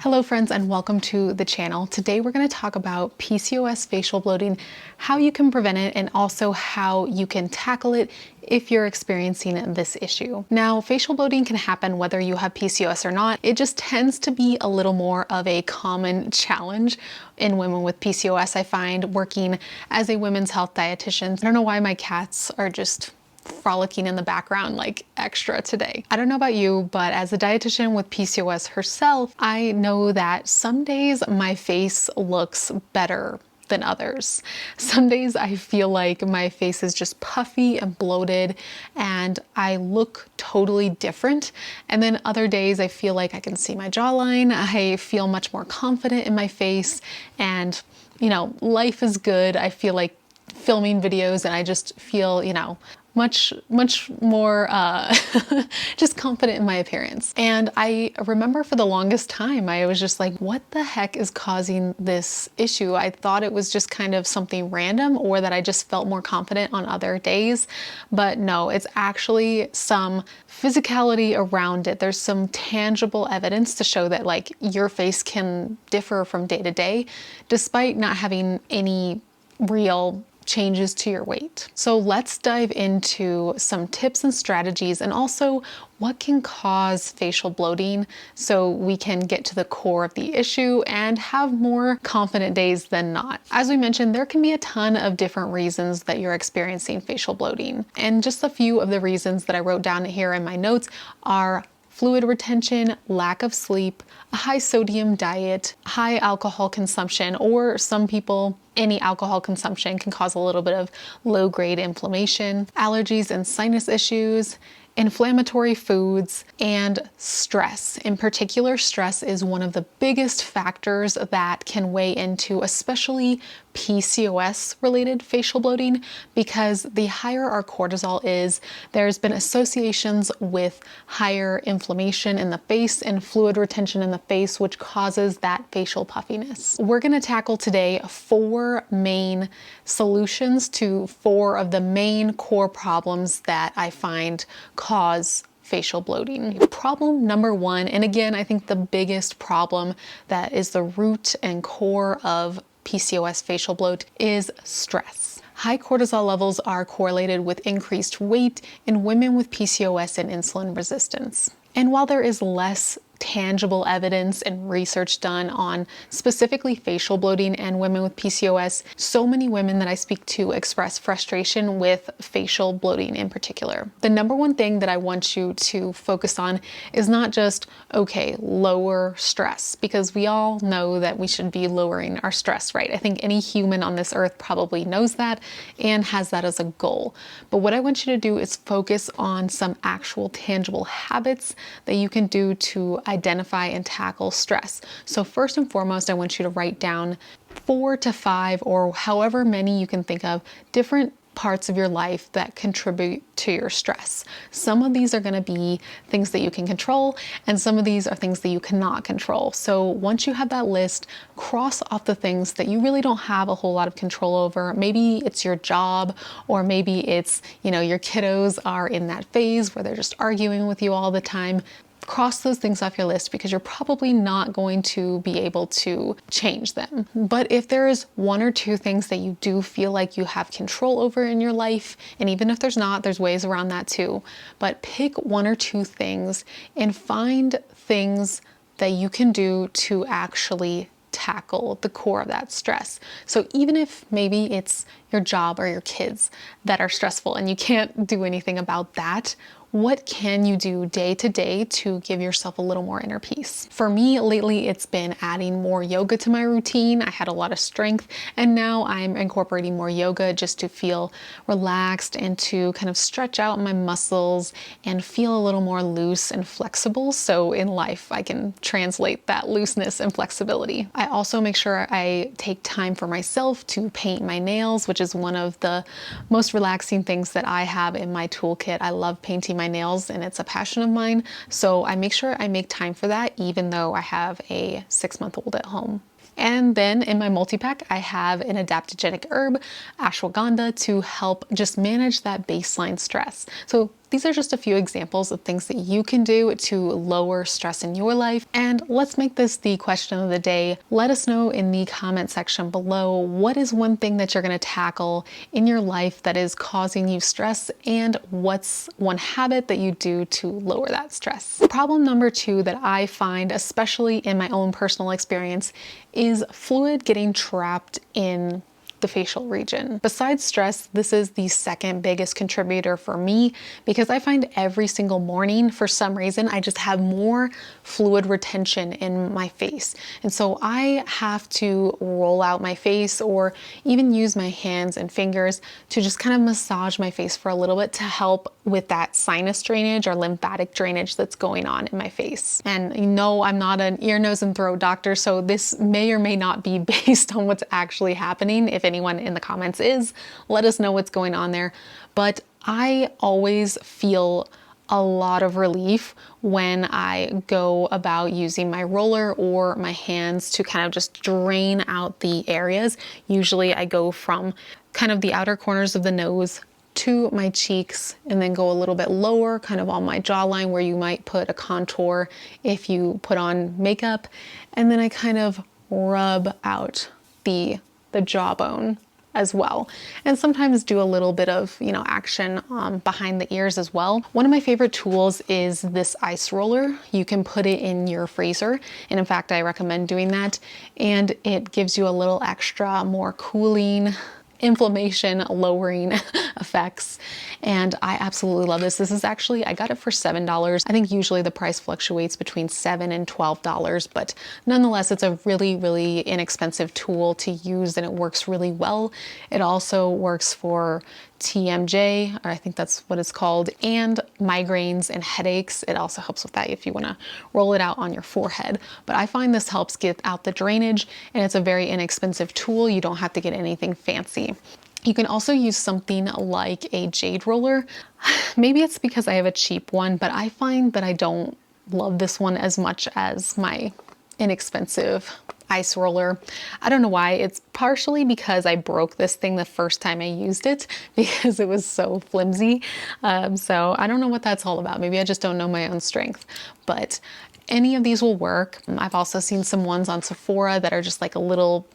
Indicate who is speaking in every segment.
Speaker 1: Hello friends and welcome to the channel. Today we're going to talk about PCOS facial bloating, how you can prevent it, and also how you can tackle it if you're experiencing this issue. Now, facial bloating can happen whether you have PCOS or not. It just tends to be a little more of a common challenge in women with PCOS. I find working as a women's health dietitian. I don't know why my cats are just frolicking in the background like extra today. I don't know about you, but as a dietitian with PCOS herself, I know that some days my face looks better than others. Some days I feel like my face is just puffy and bloated and I look totally different. And then other days I feel like I can see my jawline. I feel much more confident in my face and, you know, life is good. I feel like filming videos and I just feel, you know, much more just confident in my appearance. And I remember for the longest time, I was just like, what the heck is causing this issue? I thought it was just kind of something random or that I just felt more confident on other days. But no, it's actually some physicality around it. There's some tangible evidence to show that like your face can differ from day to day, despite not having any real changes to your weight. So let's dive into some tips and strategies and also what can cause facial bloating so we can get to the core of the issue and have more confident days than not. As we mentioned, there can be a ton of different reasons that you're experiencing facial bloating. And just a few of the reasons that I wrote down here in my notes are fluid retention, lack of sleep, a high sodium diet, high alcohol consumption, or some people, any alcohol consumption can cause a little bit of low-grade inflammation, allergies and sinus issues, inflammatory foods, and stress. In particular, stress is one of the biggest factors that can weigh into especially PCOS related facial bloating, because the higher our cortisol is, there's been associations with higher inflammation in the face and fluid retention in the face, which causes that facial puffiness. We're going to tackle today 4 main solutions to 4 of the main core problems that I find cause facial bloating. Problem number 1, and again, I think the biggest problem that is the root and core of PCOS facial bloat is stress. High cortisol levels are correlated with increased weight in women with PCOS and insulin resistance. And while there is less tangible evidence and research done on specifically facial bloating and women with PCOS, so many women that I speak to express frustration with facial bloating in particular. The number one thing that I want you to focus on is not just, okay, lower stress, because we all know that we should be lowering our stress, right? I think any human on this earth probably knows that and has that as a goal. But what I want you to do is focus on some actual tangible habits that you can do to identify and tackle stress. So first and foremost, I want you to write down 4 to 5 or however many you can think of different parts of your life that contribute to your stress. Some of these are going to be things that you can control, and some of these are things that you cannot control. So once you have that list, cross off the things that you really don't have a whole lot of control over. Maybe it's your job, or maybe it's, you know, your kiddos are in that phase where they're just arguing with you all the time. Cross those things off your list because you're probably not going to be able to change them. But if there is 1 or 2 things that you do feel like you have control over in your life, and even if there's not, there's ways around that too, but pick 1 or 2 things and find things that you can do to actually tackle the core of that stress. So even if maybe it's your job or your kids that are stressful and you can't do anything about that, what can you do day to day to give yourself a little more inner peace? For me, lately, it's been adding more yoga to my routine. I had a lot of strength, and now I'm incorporating more yoga just to feel relaxed and to kind of stretch out my muscles and feel a little more loose and flexible. So in life, I can translate that looseness and flexibility. I also make sure I take time for myself to paint my nails, which is one of the most relaxing things that I have in my toolkit. I love painting my nails and it's a passion of mine. So I make sure I make time for that, even though I have a 6-month-old at home. And then in my multi-pack, I have an adaptogenic herb, ashwagandha, to help just manage that baseline stress. So These are just a few examples of things that you can do to lower stress in your life. And let's make this the question of the day. Let us know in the comment section below, what is one thing that you're going to tackle in your life that is causing you stress, and what's one habit that you do to lower that stress. Problem number 2 that I find, especially in my own personal experience, is fluid getting trapped in the facial region. Besides stress, this is the second biggest contributor for me, because I find every single morning, for some reason, I just have more fluid retention in my face. And so I have to roll out my face, or even use my hands and fingers to just kind of massage my face for a little bit to help with that sinus drainage or lymphatic drainage that's going on in my face. And you know, I'm not an ear, nose, and throat doctor, so this may or may not be based on what's actually happening. If anyone in the comments is, let us know what's going on there. But I always feel a lot of relief when I go about using my roller or my hands to kind of just drain out the areas. Usually I go from kind of the outer corners of the nose to my cheeks, and then go a little bit lower, kind of on my jawline where you might put a contour if you put on makeup. And then I kind of rub out the jawbone as well. And sometimes do a little bit of, action behind the ears as well. One of my favorite tools is this ice roller. You can put it in your freezer. And in fact, I recommend doing that. And it gives you a little extra more cooling, inflammation lowering effects. And I absolutely love this. This is actually, I got it for $7. I think usually the price fluctuates between $7 and $12, but nonetheless, it's a really, really inexpensive tool to use, and it works really well. It also works for TMJ, or I think that's what it's called, and migraines and headaches. It also helps with that if you want to roll it out on your forehead. But I find this helps get out the drainage, and it's a very inexpensive tool. You don't have to get anything fancy. You can also use something like a jade roller. Maybe it's because I have a cheap one, but I find that I don't love this one as much as my inexpensive ice roller. I don't know why. It's partially because I broke this thing the first time I used it, because it was so flimsy. So I don't know what that's all about. Maybe I just don't know my own strength, but any of these will work. I've also seen some ones on Sephora that are just like a little,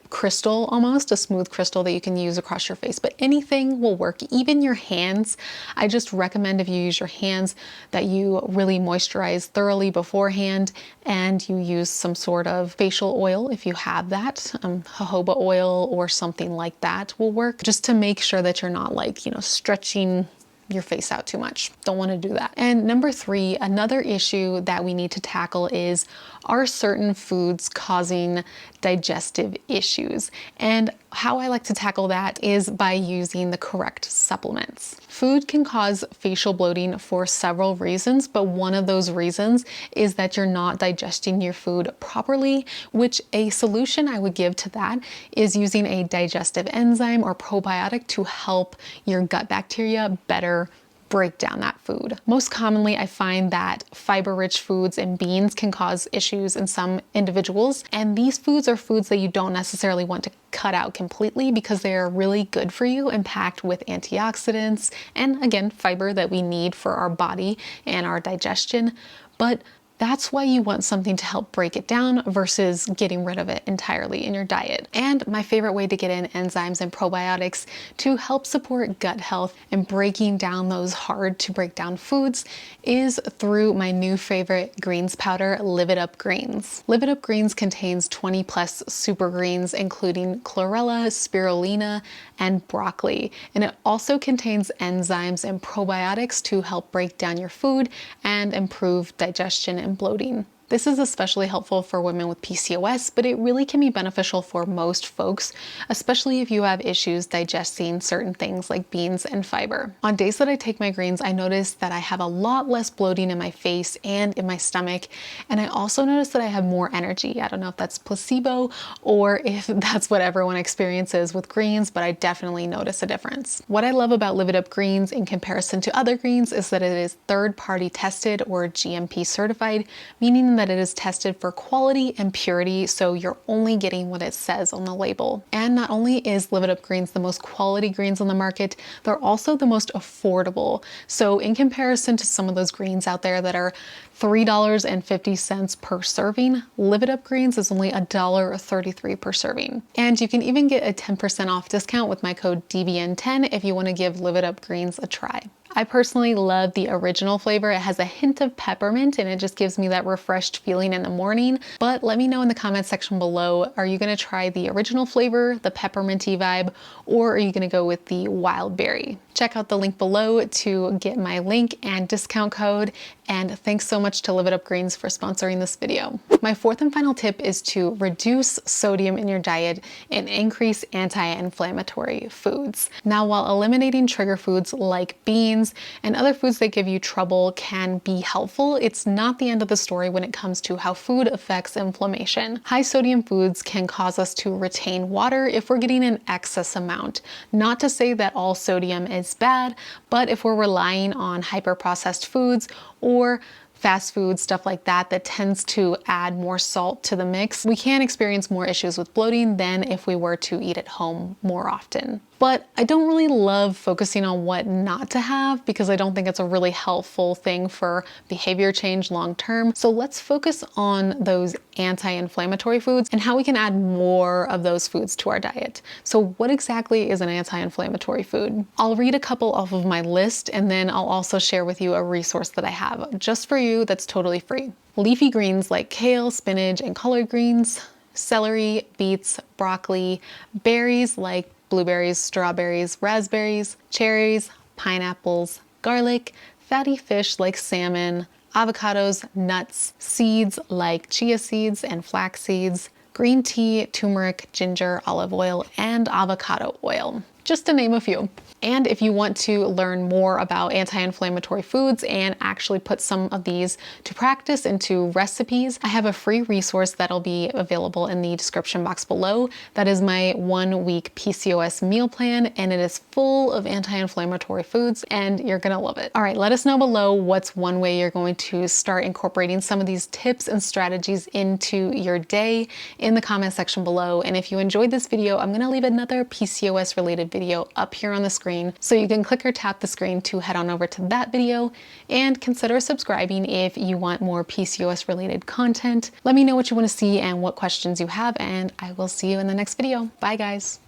Speaker 1: crystal, almost a smooth crystal that you can use across your face, but anything will work. Even your hands. I just recommend, if you use your hands, that you really moisturize thoroughly beforehand, and you use some sort of facial oil if you have that. Jojoba oil or something like that will work, just to make sure that you're not like, stretching your face out too much. Don't want to do that. And number 3, another issue that we need to tackle is, are certain foods causing digestive issues? And how I like to tackle that is by using the correct supplements. Food can cause facial bloating for several reasons, but one of those reasons is that you're not digesting your food properly, which a solution I would give to that is using a digestive enzyme or probiotic to help your gut bacteria better break down that food. Most commonly, I find that fiber-rich foods and beans can cause issues in some individuals. And these foods are foods that you don't necessarily want to cut out completely, because they are really good for you and packed with antioxidants and, again, fiber that we need for our body and our digestion. But that's why you want something to help break it down versus getting rid of it entirely in your diet. And my favorite way to get in enzymes and probiotics to help support gut health and breaking down those hard to break down foods is through my new favorite greens powder, Live It Up Greens. Live It Up Greens contains 20 plus super greens, including chlorella, spirulina, and broccoli. And it also contains enzymes and probiotics to help break down your food and improve digestion and bloating. This is especially helpful for women with PCOS, but it really can be beneficial for most folks, especially if you have issues digesting certain things like beans and fiber. On days that I take my greens, I notice that I have a lot less bloating in my face and in my stomach, and I also notice that I have more energy. I don't know if that's placebo or if that's what everyone experiences with greens, but I definitely notice a difference. What I love about Live It Up Greens in comparison to other greens is that it is third-party tested or GMP certified, meaning them that it is tested for quality and purity, so you're only getting what it says on the label. And not only is Live It Up greens the most quality greens on the market, they're also the most affordable. So in comparison to some of those greens out there that are $3.50 per serving, Live It Up greens is only $1.33 per serving. And you can even get a 10% off discount with my code DBN10 if you want to give Live It Up greens a try. I personally love the original flavor. It has a hint of peppermint and it just gives me that refreshed feeling in the morning. But let me know in the comment section below, are you gonna try the original flavor, the pepperminty vibe, or are you gonna go with the wild berry? Check out the link below to get my link and discount code. And thanks so much to Live It Up Greens for sponsoring this video. My fourth and final tip is to reduce sodium in your diet and increase anti-inflammatory foods. Now, while eliminating trigger foods like beans and other foods that give you trouble can be helpful, it's not the end of the story when it comes to how food affects inflammation. High sodium foods can cause us to retain water if we're getting an excess amount. Not to say that all sodium is bad, but if we're relying on hyper-processed foods or fast food, stuff like that, that tends to add more salt to the mix, we can experience more issues with bloating than if we were to eat at home more often. But I don't really love focusing on what not to have because I don't think it's a really helpful thing for behavior change long term. So let's focus on those anti-inflammatory foods and how we can add more of those foods to our diet. So what exactly is an anti-inflammatory food? I'll read a couple off of my list and then I'll also share with you a resource that I have just for you that's totally free. Leafy greens like kale, spinach, and collard greens, celery, beets, broccoli, berries like blueberries, strawberries, raspberries, cherries, pineapples, garlic, fatty fish like salmon, avocados, nuts, seeds like chia seeds and flax seeds, green tea, turmeric, ginger, olive oil, and avocado oil, just to name a few. And if you want to learn more about anti-inflammatory foods and actually put some of these to practice into recipes, I have a free resource that'll be available in the description box below. That is my 1-week PCOS meal plan, and it is full of anti-inflammatory foods, and you're gonna love it. All right, let us know below what's one way you're going to start incorporating some of these tips and strategies into your day in the comment section below. And if you enjoyed this video, I'm gonna leave another PCOS related video up here on the screen, so you can click or tap the screen to head on over to that video, and consider subscribing if you want more PCOS related content. Let me know what you want to see and what questions you have, and I will see you in the next video. Bye guys.